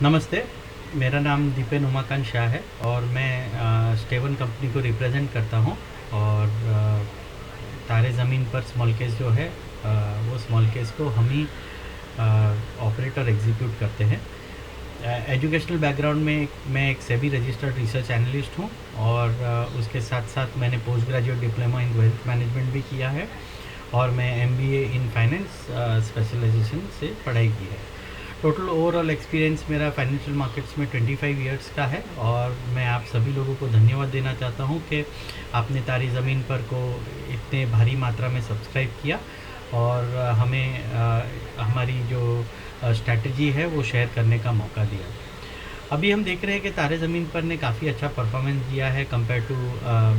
नमस्ते, मेरा नाम दीपेन उमाकांत शाह है और मैं स्टेवन कंपनी को रिप्रेजेंट करता हूँ। और तारे ज़मीन पर स्मॉल केस जो है, वो स्मॉल केस को हम ही ऑपरेट और एग्जीक्यूट करते हैं। एजुकेशनल बैकग्राउंड में मैं एक सेबी रजिस्टर्ड रिसर्च एनालिस्ट हूँ और उसके साथ साथ मैंने post graduate diploma in wealth management भी किया है और मैं एमबीए इन फाइनेंस स्पेशलाइजेशन से पढ़ाई की है। टोटल ओवरऑल एक्सपीरियंस मेरा फाइनेंशियल मार्केट्स में 25 इयर्स का है और मैं आप सभी लोगों को धन्यवाद देना चाहता हूँ कि आपने तारी ज़मीन पर को इतने भारी मात्रा में सब्सक्राइब किया और हमें हमारी जो स्ट्रैटेजी है वो शेयर करने का मौका दिया। अभी हम देख रहे हैं कि तारे ज़मीन पर ने काफ़ी अच्छा परफॉर्मेंस दिया है कंपेयर टू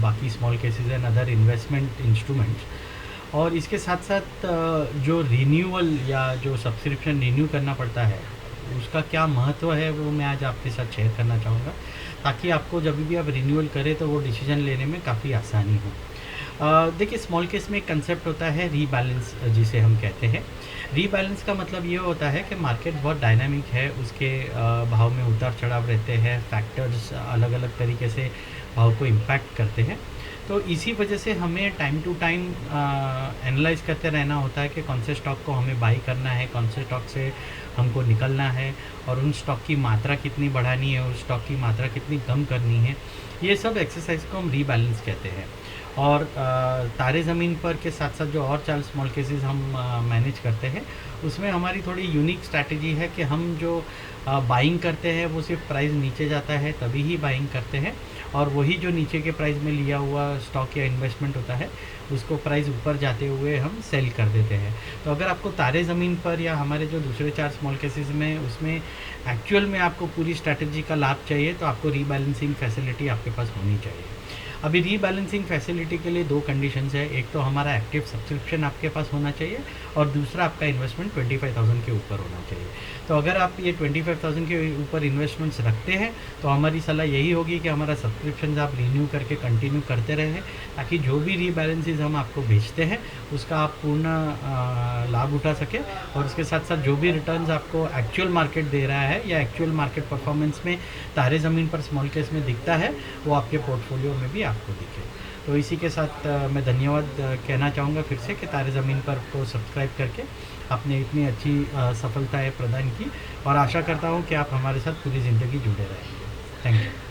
बाकी small cases and other investment instruments. और इसके साथ साथ जो रिन्यूअल या जो सब्सक्रिप्शन रिन्यू करना पड़ता है उसका क्या महत्व है वो मैं आज आपके साथ शेयर करना चाहूँगा, ताकि आपको जब भी आप रिन्यूअल करें तो वो डिसीजन लेने में काफ़ी आसानी हो। देखिए, स्मॉल केस में एक कंसेप्ट होता है रीबैलेंस, जिसे हम कहते हैं। रीबैलेंस का मतलब ये होता है कि मार्केट बहुत डायनामिक है, उसके भाव में उतार चढ़ाव रहते हैं, फैक्टर्स अलग अलग तरीके से भाव को इम्पैक्ट करते हैं। तो इसी वजह से हमें टाइम टू टाइम एनालाइज करते रहना होता है कि कौन से स्टॉक को हमें बाई करना है, कौन से स्टॉक से हमको निकलना है और उन स्टॉक की मात्रा कितनी बढ़ानी है, उस स्टॉक की मात्रा कितनी कम करनी है। ये सब एक्सरसाइज को हम रीबैलेंस कहते हैं। और तारे ज़मीन पर के साथ साथ जो और 4 स्मॉल केसेस हम मैनेज करते हैं, उसमें हमारी थोड़ी यूनिक स्ट्रैटेजी है कि हम जो बाइंग करते हैं वो सिर्फ प्राइस नीचे जाता है तभी ही बाइंग करते हैं, और वही जो नीचे के प्राइस में लिया हुआ स्टॉक या इन्वेस्टमेंट होता है उसको प्राइस ऊपर जाते हुए हम सेल कर देते हैं। तो अगर आपको तारे ज़मीन पर या हमारे जो दूसरे 4 स्मॉल केसेस में उसमें एक्चुअल में आपको पूरी स्ट्रैटेजी का लाभ चाहिए, तो आपको रीबैलेंसिंग फैसिलिटी आपके पास होनी चाहिए। अभी रीबैलेंसिंग फैसिलिटी के लिए 2 कंडीशंस है। एक तो हमारा एक्टिव सब्सक्रिप्शन आपके पास होना चाहिए और दूसरा आपका इन्वेस्टमेंट 25,000 के ऊपर होना चाहिए। तो अगर आप ये 25,000 के ऊपर इन्वेस्टमेंट्स रखते हैं तो हमारी सलाह यही होगी कि हमारा सब्सक्रिप्शन आप रिन्यू करके कंटिन्यू करते रहें, ताकि जो भी रीबैलेंसेस हम आपको भेजते हैं उसका आप पूर्ण लाभ उठा सकें, और उसके साथ साथ जो भी रिटर्न्स आपको एक्चुअल मार्केट दे रहा है या एक्चुअल मार्केट परफॉर्मेंस में तारे ज़मीन पर स्मॉल केस में दिखता है वो आपके पोर्टफोलियो में भी आपको दिखे। तो इसी के साथ मैं धन्यवाद कहना चाहूँगा फिर से कि तारे ज़मीन पर को सब्सक्राइब करके आपने इतनी अच्छी सफलताएँ प्रदान की, और आशा करता हूँ कि आप हमारे साथ पूरी ज़िंदगी जुड़े रहेंगे। Thank you.